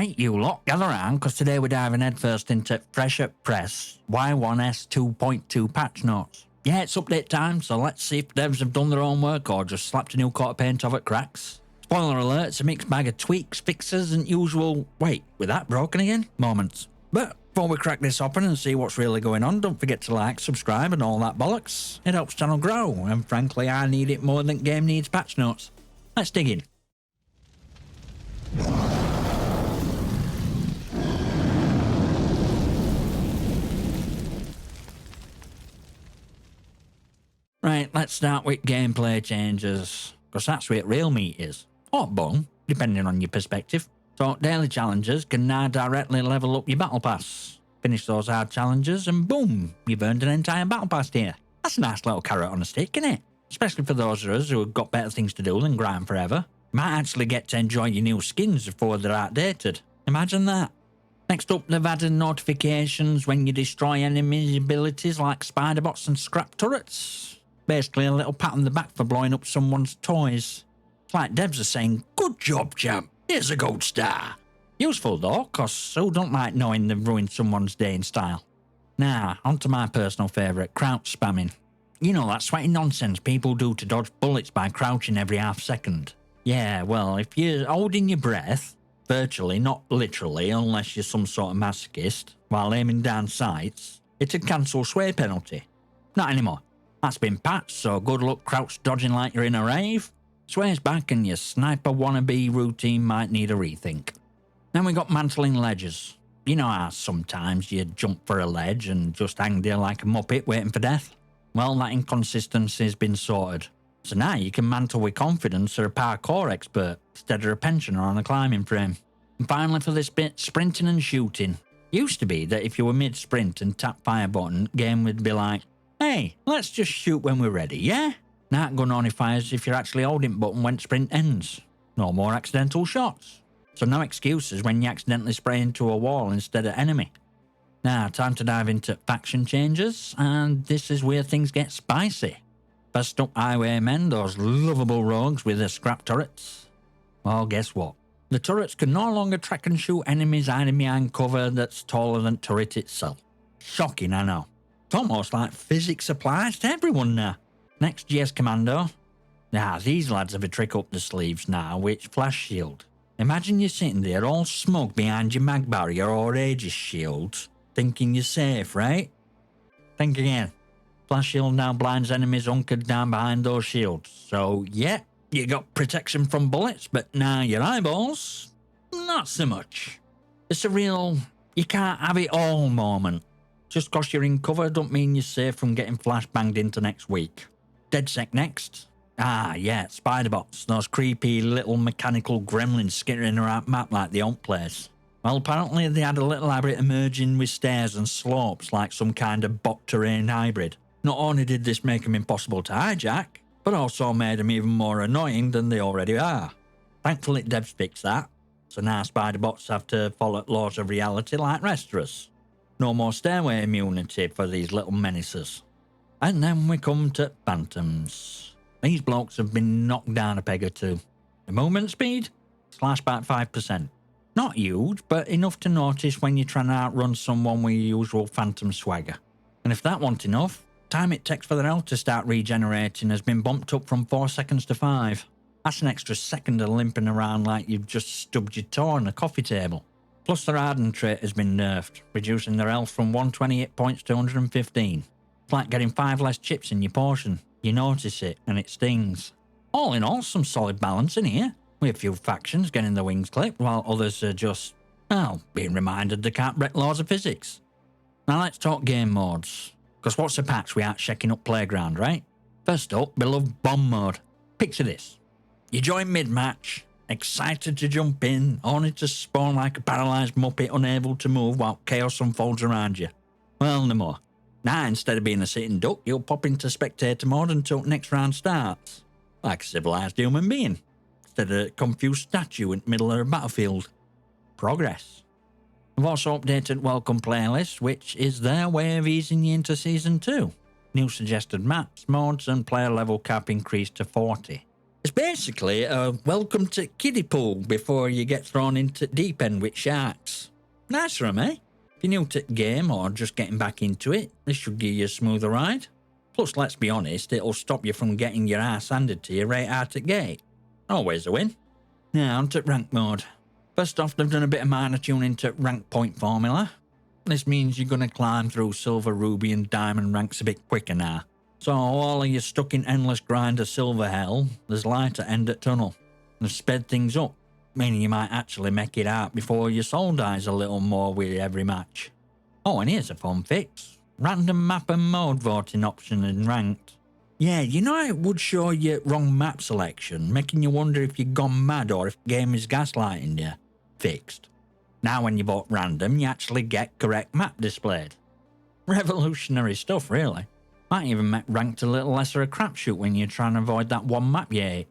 Right, you lot, gather round, because today we're diving headfirst into fresh at press Y1S2.2 Patch Notes. Yeah, it's update time, so let's see if devs have done their own work or just slapped a new coat of paint over cracks. Spoiler alert, it's a mixed bag of tweaks, fixes, and usual wait, with that broken again? Moments. But before we crack this open and see what's really going on, don't forget to like, subscribe, and all that bollocks. It helps channel grow, and frankly, I need it more than game needs patch notes. Let's dig in. Right, let's start with gameplay changes, because that's where real meat is. Or bone, depending on your perspective. So daily challenges can now directly level up your battle pass. Finish those hard challenges and boom, you've earned an entire battle pass tier. That's a nice little carrot on a stick, isn't it? Especially for those of us who have got better things to do than grind forever. You might actually get to enjoy your new skins before they're outdated. Imagine that. Next up, they've added notifications when you destroy enemies' abilities like spider bots and scrap turrets. Basically a little pat on the back for blowing up someone's toys. It's like devs are saying, good job, champ, here's a gold star. Useful though, cause who don't like knowing they've ruined someone's day in style? Now, onto my personal favourite, crouch spamming. You know that sweaty nonsense people do to dodge bullets by crouching every half second. Yeah, well, if you're holding your breath, virtually, not literally, unless you're some sort of masochist, while aiming down sights, it'd cancel sway penalty. Not anymore. That's been patched, so good luck crouch dodging like you're in a rave. Sway's back and your sniper wannabe routine might need a rethink. Then we got mantling ledges. You know how sometimes you jump for a ledge and just hang there like a muppet waiting for death? Well, that inconsistency's been sorted. So now you can mantle with confidence or a parkour expert instead of a pensioner on a climbing frame. And finally for this bit, sprinting and shooting. Used to be that if you were mid-sprint and tap fire button, game would be like, hey, let's just shoot when we're ready, yeah? Now it notifies if you're actually holding button when sprint ends. No more accidental shots. So no excuses when you accidentally spray into a wall instead of enemy. Now, time to dive into faction changes, and this is where things get spicy. First up, highwaymen, those lovable rogues with their scrap turrets. Well, guess what? The turrets can no longer track and shoot enemies hiding behind cover that's taller than turret itself. Shocking, I know. It's almost like physics applies to everyone now. Next, GS Commando. Now, these lads have a trick up the sleeves now, which flash shield. Imagine you're sitting there all smug behind your mag barrier or Aegis shields, thinking you're safe, right? Think again. Flash shield now blinds enemies hunkered down behind those shields. So, yeah, you got protection from bullets, but now your eyeballs, not so much. It's a real, you can't have it all moment. Just cause you're in cover don't mean you're safe from getting flash banged into next week. DedSec next. Ah, yeah, spider bots, those creepy little mechanical gremlins skittering around map like the old place. Well, apparently they had a little habit emerging with stairs and slopes like some kind of bot terrain hybrid. Not only did this make them impossible to hijack, but also made them even more annoying than they already are. Thankfully devs fixed that, so now spider bots have to follow laws of reality like rest of us. No more stairway immunity for these little menaces. And then we come to phantoms. These blokes have been knocked down a peg or two. The movement speed? Slashed back 5%. Not huge, but enough to notice when you're trying to outrun someone with your usual phantom swagger. And if that wasn't enough, time it takes for their health to start regenerating has been bumped up from 4 seconds to 5. That's an extra second of limping around like you've just stubbed your toe on a coffee table. Plus their hardened trait has been nerfed, reducing their health from 128 points to 115. It's like getting 5 less chips in your portion. You notice it, and it stings. All in all, some solid balance in here, with a few factions getting their wings clipped, while others are just, well, being reminded they can't break laws of physics. Now let's talk game modes, because what's a patch without checking up Playground, right? First up, beloved bomb mode. Picture this. You join mid-match, excited to jump in, only to spawn like a paralysed muppet unable to move while chaos unfolds around you. Well, no more. Now, instead of being a sitting duck, you'll pop into spectator mode until next round starts. Like a civilised human being, instead of a confused statue in the middle of a battlefield. Progress. We've also updated Welcome Playlist, which is their way of easing you into Season 2. New suggested maps, modes, and player level cap increased to 40. It's basically a welcome to kiddie pool before you get thrown into deep end with sharks. Nice for 'em, eh? If you're new to the game or just getting back into it, this should give you a smoother ride. Plus, let's be honest, it'll stop you from getting your ass handed to you right out the gate. Always a win. Now, on to rank mode. First off, they've done a bit of minor tuning to rank point formula. This means you're going to climb through silver, ruby and diamond ranks a bit quicker now. So all of you stuck in endless grind of silver hell, there's light at end at tunnel. They've sped things up, meaning you might actually make it out before your soul dies a little more with every match. Oh, and here's a fun fix. Random map and mode voting option in ranked. Yeah, you know it would show you wrong map selection, making you wonder if you've gone mad or if the game is gaslighting you. Fixed. Now when you vote random, you actually get correct map displayed. Revolutionary stuff, really. Might even make ranked a little lesser a crapshoot when you're trying to avoid that one map you hate.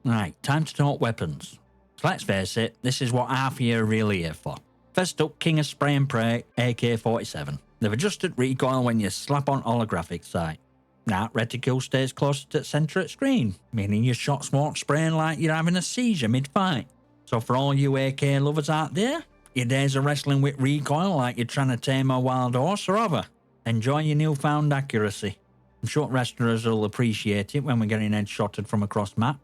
Right, time to talk weapons. So let's face it, this is what half of you are really here for. First up, King of Spray and Pray, AK-47. They've adjusted recoil when you slap on holographic sight. Now, reticule stays closer to the centre of the screen, meaning your shots won't spraying like you're having a seizure mid-fight. So for all you AK lovers out there, your days of wrestling with recoil like you're trying to tame a wild horse are over. Enjoy your newfound accuracy. I'm sure wrestlers will appreciate it when we're getting headshotted from across map.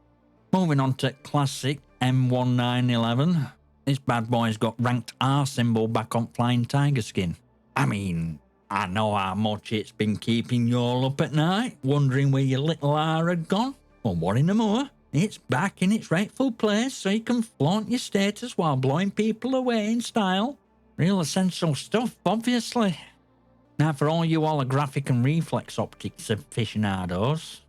Moving on to classic M1911. This bad boy's got ranked R symbol back on Flying Tiger skin. I mean, I know how much it's been keeping you all up at night, wondering where your little R had gone. Well, what in the more? It's back in its rightful place so you can flaunt your status while blowing people away in style. Real essential stuff, obviously. Now, for all you holographic and reflex optics aficionados,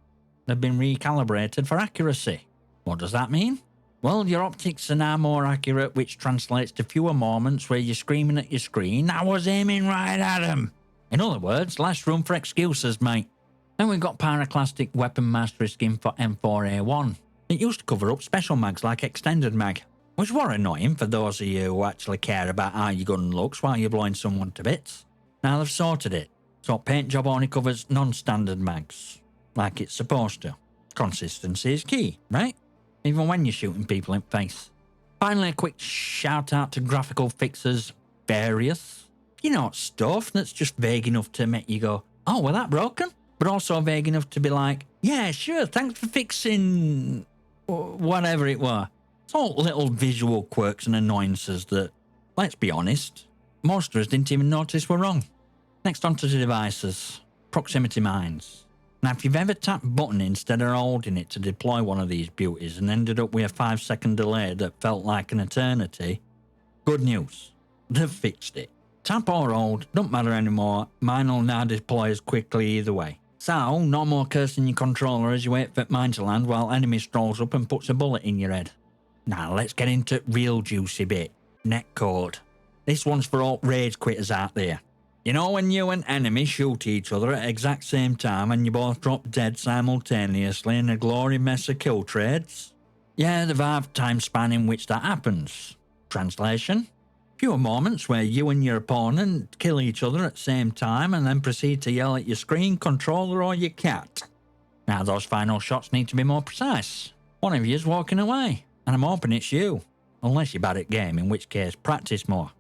they've been recalibrated for accuracy. What does that mean? Well, your optics are now more accurate, which translates to fewer moments where you're screaming at your screen, "I was aiming right at him!" In other words, less room for excuses, mate. Then we've got Pyroclastic Weapon Mastery skin for M4A1. It used to cover up special mags like Extended Mag, which were annoying for those of you who actually care about how your gun looks while you're blowing someone to bits. Now they've sorted it, so paint job only covers non-standard mags, like it's supposed to. Consistency is key, right? Even when you're shooting people in face. Finally, a quick shout out to graphical fixers, various. You know, stuff that's just vague enough to make you go, "Oh, were that broken?" But also vague enough to be like, "Yeah, sure, thanks for fixing whatever it were." It's all little visual quirks and annoyances that, let's be honest, most of us didn't even notice were wrong. Next on to the devices. Proximity mines. Now, if you've ever tapped button instead of holding it to deploy one of these beauties and ended up with a 5-second delay that felt like an eternity, good news. They've fixed it. Tap or hold, don't matter anymore, mine will now deploy as quickly either way. So, no more cursing your controller as you wait for mine to land while enemy strolls up and puts a bullet in your head. Now, let's get into real juicy bit. Netcode. This one's for all rage quitters out there. You know when you and enemy shoot each other at exact same time and you both drop dead simultaneously in a glory mess of kill trades? Yeah, they've halved time span in which that happens. Translation? Fewer moments where you and your opponent kill each other at the same time and then proceed to yell at your screen, controller or your cat. Now those final shots need to be more precise. One of you's walking away, and I'm hoping it's you. Unless you're bad at game, in which case practice more.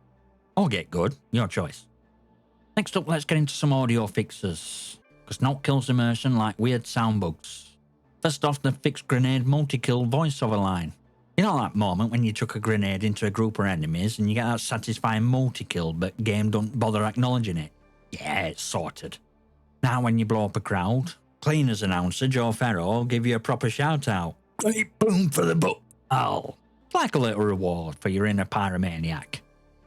Or get good, your choice. Next up, let's get into some audio fixes, because no kills immersion like weird sound bugs. First off, the fixed grenade multi-kill voiceover line. You know that moment when you chuck a grenade into a group of enemies and you get that satisfying multi-kill but game don't bother acknowledging it? Yeah, it's sorted. Now when you blow up a crowd, Cleaners announcer Joe Ferro will give you a proper shout out. Great boom for the butt. Oh, it's like a little reward for your inner pyromaniac.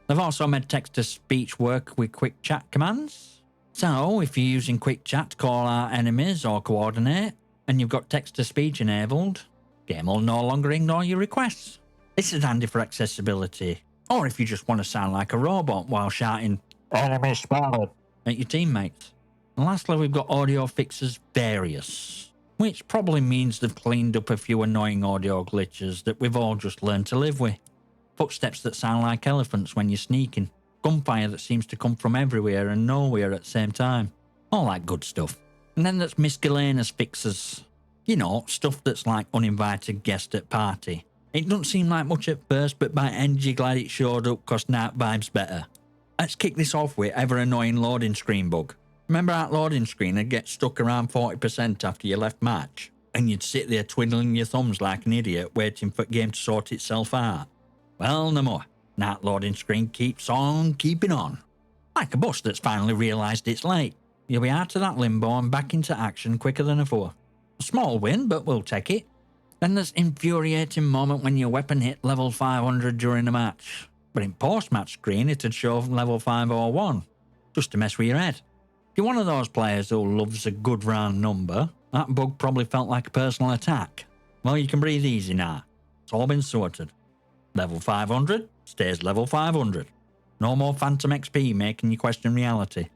They've also made text-to-speech work with quick chat commands. So, if you're using quick chat to call out enemies or coordinate, and you've got text-to-speech enabled, game will no longer ignore your requests. This is handy for accessibility, or if you just want to sound like a robot while shouting, "Enemy spotted," at your teammates. And lastly, we've got audio fixes various, which probably means they've cleaned up a few annoying audio glitches that we've all just learned to live with. Footsteps that sound like elephants when you're sneaking, gunfire that seems to come from everywhere and nowhere at the same time. All that good stuff. And then there's Miscellaneous fixes. You know, stuff that's like uninvited guest at party. It doesn't seem like much at first, but by end you're glad it showed up cause night vibe's better. Let's kick this off with ever annoying loading screen bug. Remember that loading screen would get stuck around 40% after you left match? And you'd sit there twiddling your thumbs like an idiot waiting for the game to sort itself out. Well, no more. That loading screen keeps on keeping on. Like a bus that's finally realised it's late. You'll be out of that limbo and back into action quicker than before. A small win, but we'll take it. Then there's infuriating moment when your weapon hit level 500 during a match. But in post-match screen it'd show level 501. Just to mess with your head. If you're one of those players who loves a good round number, that bug probably felt like a personal attack. Well, you can breathe easy now. It's all been sorted. Level 500 stays level 500. No more phantom XP making you question reality.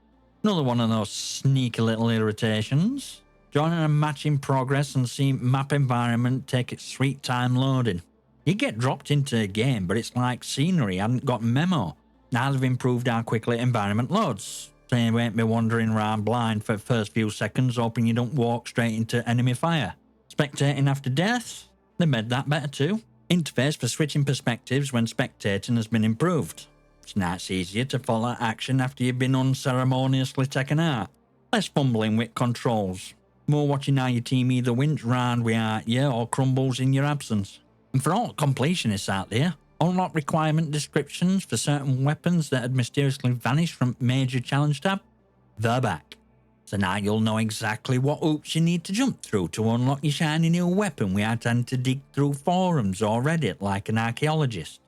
Another one of those sneaky little irritations. Joining a match in progress and seeing map environment take its sweet time loading. You get dropped into a game, but it's like scenery hadn't got memo. Now they've improved how quickly environment loads, so you won't be wandering around blind for the first few seconds hoping you don't walk straight into enemy fire. Spectating after death? They made that better too. Interface for switching perspectives when spectating has been improved. So now it's easier to follow action after you've been unceremoniously taken out. Less fumbling with controls. More watching how your team either wins round without you or crumbles in your absence. And for all completionists out there, unlock requirement descriptions for certain weapons that had mysteriously vanished from major challenge tab, they're back. So now you'll know exactly what hoops you need to jump through to unlock your shiny new weapon without having to dig through forums or Reddit like an archaeologist.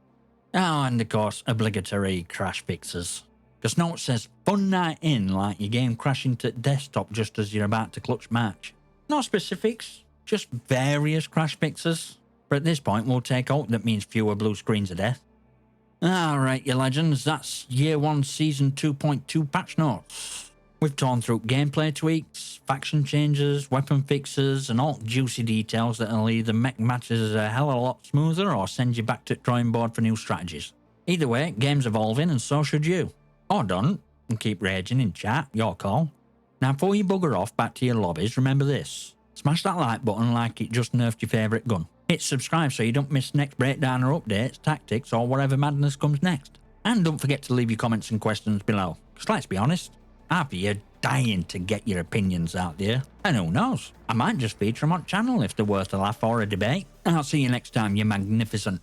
Oh, and of course, obligatory crash fixes. Because note says fun night in like your game crashing to desktop just as you're about to clutch match. No specifics, just various crash fixes. But at this point we'll take out that means fewer blue screens of death. Alright you legends, that's Year 1 Season 2.2 Patch Notes. We've torn through gameplay tweaks, faction changes, weapon fixes and all juicy details that'll either make matches a hell of a lot smoother or send you back to the drawing board for new strategies. Either way, game's evolving and so should you. Or don't, and keep raging in chat, your call. Now before you bugger off back to your lobbies, remember this. Smash that like button like it just nerfed your favourite gun. Hit subscribe so you don't miss next breakdown or updates, tactics or whatever madness comes next. And don't forget to leave your comments and questions below, because let's be honest, half of you dying to get your opinions out there. And who knows, I might just feature them on channel if they're worth a laugh or a debate. And I'll see you next time, you magnificent